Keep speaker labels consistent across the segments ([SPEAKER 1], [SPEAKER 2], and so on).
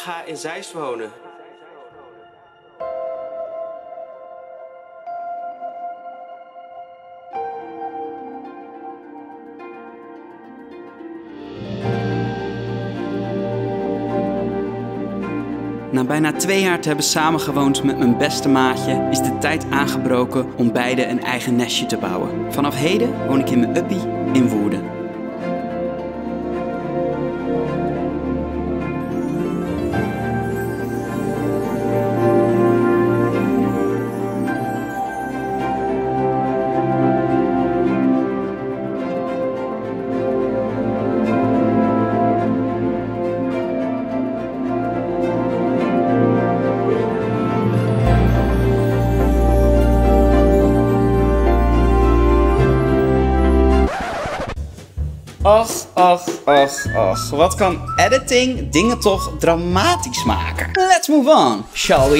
[SPEAKER 1] ga in Zeist wonen. Na bijna 2 jaar te hebben samengewoond met mijn beste maatje is de tijd aangebroken om beide een eigen nestje te bouwen. Vanaf heden woon ik in mijn uppie in Woerden. Och. Wat kan editing dingen toch dramatisch maken? Let's move on, shall we?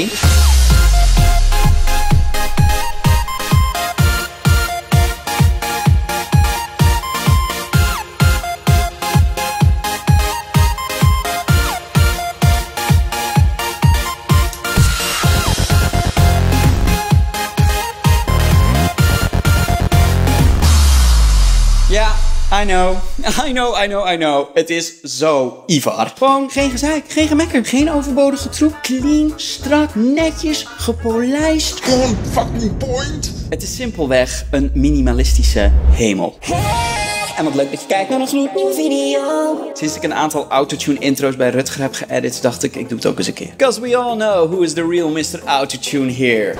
[SPEAKER 1] Ja. I know. Het is zo Ivar. Gewoon geen gezeik, geen gemekker, geen overbodige troep. Clean, strak, netjes, gepolijst.
[SPEAKER 2] On fucking point.
[SPEAKER 1] Het is simpelweg een minimalistische hemel. En wat leuk dat je kijkt naar een gloednieuwe video. Sinds ik een aantal autotune intro's bij Rutger heb geëdit, dacht ik doe het ook eens een keer. Cause we all know who is the real Mr. Autotune here.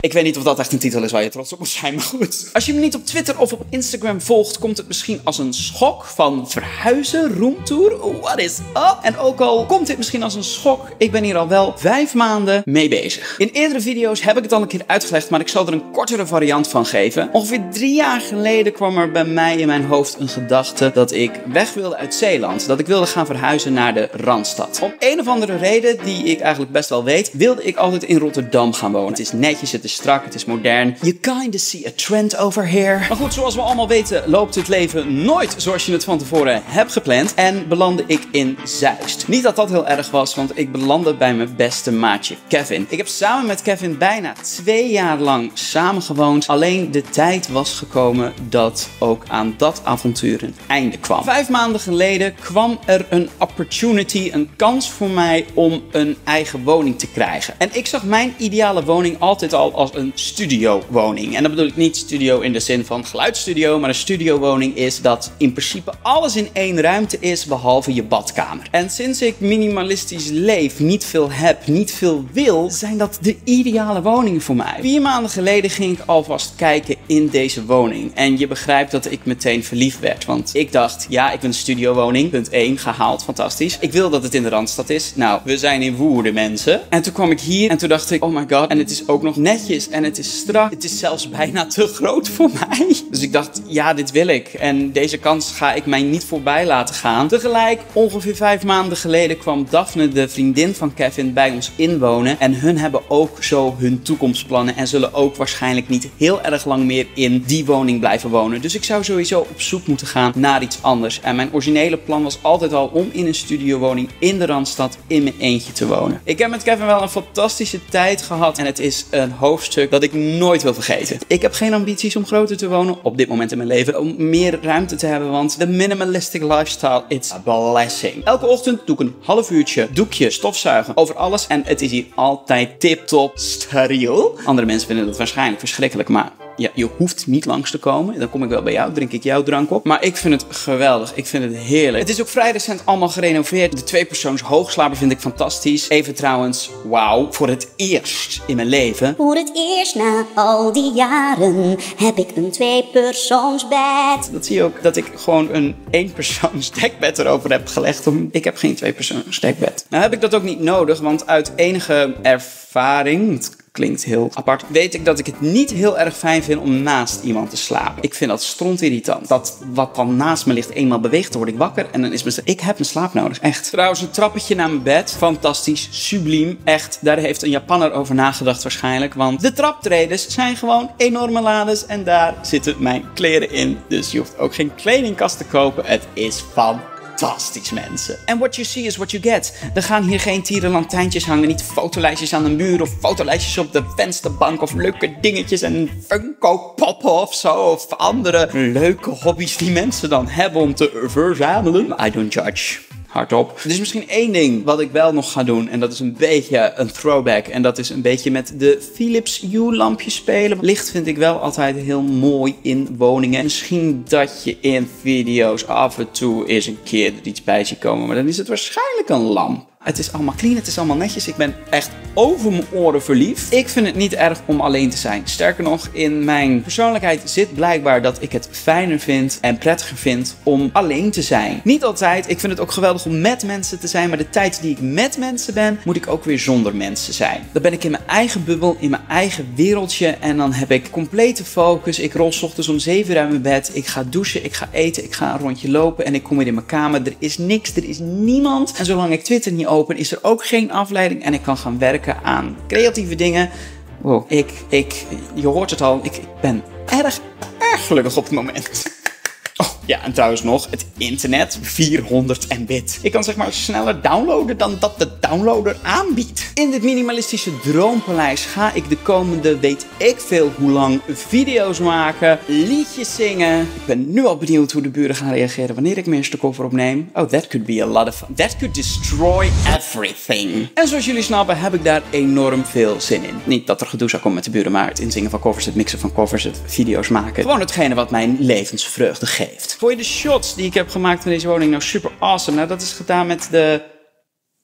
[SPEAKER 1] Ik weet niet of dat echt een titel is waar je trots op moet zijn, maar goed. Als je me niet op Twitter of op Instagram volgt, komt het misschien als een schok van verhuizen, roomtour, what is up? En ook al komt dit misschien als een schok, ik ben hier al wel 5 maanden mee bezig. In eerdere video's heb ik het al een keer uitgelegd, maar ik zal er een kortere variant van geven. Ongeveer 3 jaar geleden kwam er bij mij in mijn hoofd een gedachte dat ik weg wilde uit Zeeland. Dat ik wilde gaan verhuizen naar de Randstad. Om een of andere reden, die ik eigenlijk best wel weet, wilde ik altijd in Rotterdam gaan wonen. Het is netjes, het is strak, het is modern. You kinda see a trend over here. Maar goed, zoals we allemaal weten loopt het leven nooit zoals je het van tevoren hebt gepland. En belandde ik in Zeist. Niet dat dat heel erg was, want ik belandde bij mijn beste maatje Kevin. Ik heb samen met Kevin bijna 2 jaar lang samengewoond. Alleen de tijd was gekomen dat ook aan dat avontuur een einde kwam. 5 maanden geleden kwam er een opportunity, een kans voor mij om een eigen woning te krijgen. En ik zag mijn ideale woning altijd al als een studiowoning. En dat bedoel ik niet studio in de zin van geluidsstudio, maar een studiowoning is dat in principe alles in 1 ruimte is, behalve je badkamer. En sinds ik minimalistisch leef, niet veel heb, niet veel wil, zijn dat de ideale woningen voor mij. 4 maanden geleden ging ik alvast kijken in deze woning. En je begrijpt dat ik meteen verliefd werd. Want ik dacht, ja, ik wil een studiowoning. Punt 1, gehaald, fantastisch. Ik wil dat het in de Randstad is. Nou, we zijn in Woerden, mensen. En toen kwam ik hier en toen dacht ik, oh my god. En het is ook nog netjes en het is strak. Het is zelfs bijna te groot voor mij. Dus ik dacht, ja, dit wil ik. En deze kans ga ik mij niet voorbij laten gaan. Tegelijk, ongeveer 5 maanden geleden kwam Daphne, de vriendin van Kevin, bij ons inwonen. En hun hebben ook zo hun toekomstplannen en zullen ook waarschijnlijk niet heel erg lang meer in die woning blijven wonen. Dus ik zou sowieso op zoek moeten gaan naar iets anders. En mijn originele plan was altijd al om in een studiowoning in de Randstad in mijn eentje te wonen. Ik heb met Kevin wel een fantastische tijd gehad en het is een hoofdstuk dat ik nooit wil vergeten. Ik heb geen ambities om groter te wonen op dit moment in mijn leven, om meer ruimte te hebben, want de minimalistic lifestyle, it's a blessing. Elke ochtend doe ik een half uurtje doekje stofzuigen over alles en het is hier altijd tip-top steriel. Andere mensen vinden dat waarschijnlijk verschrikkelijk, maar ja, je hoeft niet langs te komen. Dan kom ik wel bij jou, drink ik jouw drank op. Maar ik vind het geweldig. Ik vind het heerlijk. Het is ook vrij recent allemaal gerenoveerd. De 2-persoons hoogslaper vind ik fantastisch. Even trouwens, wauw. Voor het eerst in mijn leven.
[SPEAKER 3] Voor het eerst na al die jaren heb ik een 2-persoonsbed.
[SPEAKER 1] Dat zie je ook, dat ik gewoon een 1-persoons dekbed erover heb gelegd. Ik heb geen 2-persoons dekbed. Nou heb ik dat ook niet nodig, want uit enige ervaring, het klinkt heel apart, weet ik dat ik het niet heel erg fijn vind om naast iemand te slapen. Ik vind dat strontirritant. Dat wat dan naast me ligt eenmaal beweegt, dan word ik wakker en dan is mijn ik heb een slaap nodig, echt. Trouwens, een trappetje naar mijn bed, fantastisch, subliem, echt. Daar heeft een Japanner over nagedacht waarschijnlijk, want de traptredes zijn gewoon enorme lades en daar zitten mijn kleren in. Dus je hoeft ook geen kledingkast te kopen. Het is fantastisch. fantastisch, mensen. And what you see is what you get. Er gaan hier geen tierenlantijntjes hangen, niet fotolijstjes aan de muur of fotolijstjes op de vensterbank of leuke dingetjes en Funko poppen of zo. Of andere leuke hobby's die mensen dan hebben om te verzamelen. I don't judge. Hardop. Er is misschien één ding wat ik wel nog ga doen. En dat is een beetje een throwback. En dat is een beetje met de Philips Hue lampjes spelen. Licht vind ik wel altijd heel mooi in woningen. Misschien dat je in video's af en toe eens een keer er iets bij ziet komen. Maar dan is het waarschijnlijk een lamp. Het is allemaal clean, het is allemaal netjes. Ik ben echt over mijn oren verliefd. Ik vind het niet erg om alleen te zijn. Sterker nog, in mijn persoonlijkheid zit blijkbaar dat ik het fijner vind en prettiger vind om alleen te zijn. Niet altijd. Ik vind het ook geweldig om met mensen te zijn. Maar de tijd die ik met mensen ben, moet ik ook weer zonder mensen zijn. Dan ben ik in mijn eigen bubbel, in mijn eigen wereldje. En dan heb ik complete focus. Ik rol 's ochtends om 7 uur uit mijn bed. Ik ga douchen, ik ga eten, ik ga een rondje lopen. En ik kom weer in mijn kamer. Er is niks, er is niemand. En zolang ik Twitter niet open, is er ook geen afleiding en ik kan gaan werken aan creatieve dingen. Wow, je hoort het al, ik ben erg gelukkig op het moment. Oh, ja, en trouwens nog, het internet, 400 Mbit. Ik kan zeg maar sneller downloaden dan dat de downloader aanbiedt. In dit minimalistische droompaleis ga ik de komende weet ik veel hoe lang video's maken, liedjes zingen. Ik ben nu al benieuwd hoe de buren gaan reageren wanneer ik mijn eerste koffer opneem. Oh, that could be a lot of fun. That could destroy everything. En zoals jullie snappen heb ik daar enorm veel zin in. Niet dat er gedoe zou komen met de buren, maar het inzingen van covers, het mixen van covers, het video's maken. Gewoon hetgene wat mijn levensvreugde geeft. Vond je de shots die ik heb gemaakt in deze woning nou super awesome? Nou, dat is gedaan met de...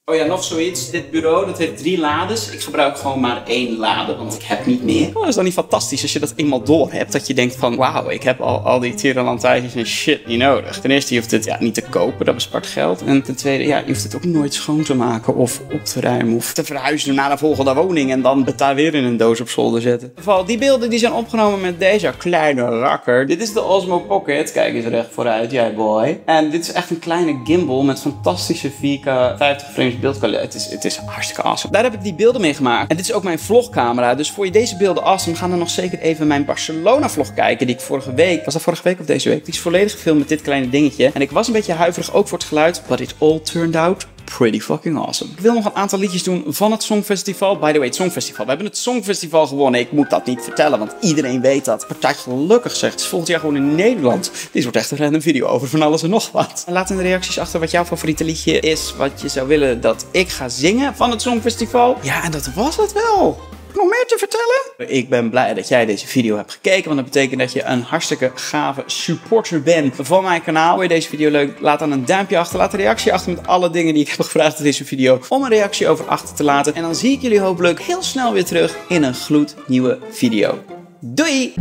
[SPEAKER 1] Oh ja, nog zoiets. Dit bureau, dat heeft 3 lades. Ik gebruik gewoon maar 1 lade, want ik heb niet meer. Oh, dat is dan niet fantastisch als je dat eenmaal door hebt. Dat je denkt van, wauw, ik heb al die tierenlantijntjes en shit niet nodig. Ten eerste, je hoeft het niet te kopen, dat bespaart geld. En ten tweede, je hoeft het ook nooit schoon te maken of op te ruimen of te verhuizen naar een volgende woning en dan het daar weer in een doos op zolder zetten. In ieder geval, die beelden die zijn opgenomen met deze kleine rakker. Dit is de Osmo Pocket. Kijk eens recht vooruit, jij boy. En dit is echt een kleine gimbal met fantastische 4K 50 frames beeldkwaliteit. Het is hartstikke awesome. Daar heb ik die beelden mee gemaakt. En dit is ook mijn vlogcamera. Dus voor je deze beelden awesome, ga dan nog zeker even mijn Barcelona vlog kijken. Die ik vorige week, was dat vorige week of deze week? Die is volledig gefilmd met dit kleine dingetje. En ik was een beetje huiverig ook voor het geluid. But it all turned out pretty fucking awesome. Ik wil nog een aantal liedjes doen van het Songfestival. By the way, het Songfestival. We hebben het Songfestival gewonnen. Ik moet dat niet vertellen, want iedereen weet dat. Partij gelukkig zegt. Het is volgend jaar gewoon in Nederland. Dit wordt echt een random video over van alles en nog wat. En laat in de reacties achter wat jouw favoriete liedje is. Wat je zou willen dat ik ga zingen van het Songfestival. Ja, en dat was het wel. Nog meer te vertellen? Ik ben blij dat jij deze video hebt gekeken, want dat betekent dat je een hartstikke gave supporter bent van mijn kanaal. Vond je deze video leuk? Laat dan een duimpje achter. Laat een reactie achter met alle dingen die ik heb gevraagd in deze video om een reactie over achter te laten. En dan zie ik jullie hopelijk heel snel weer terug in een gloednieuwe video. Doei!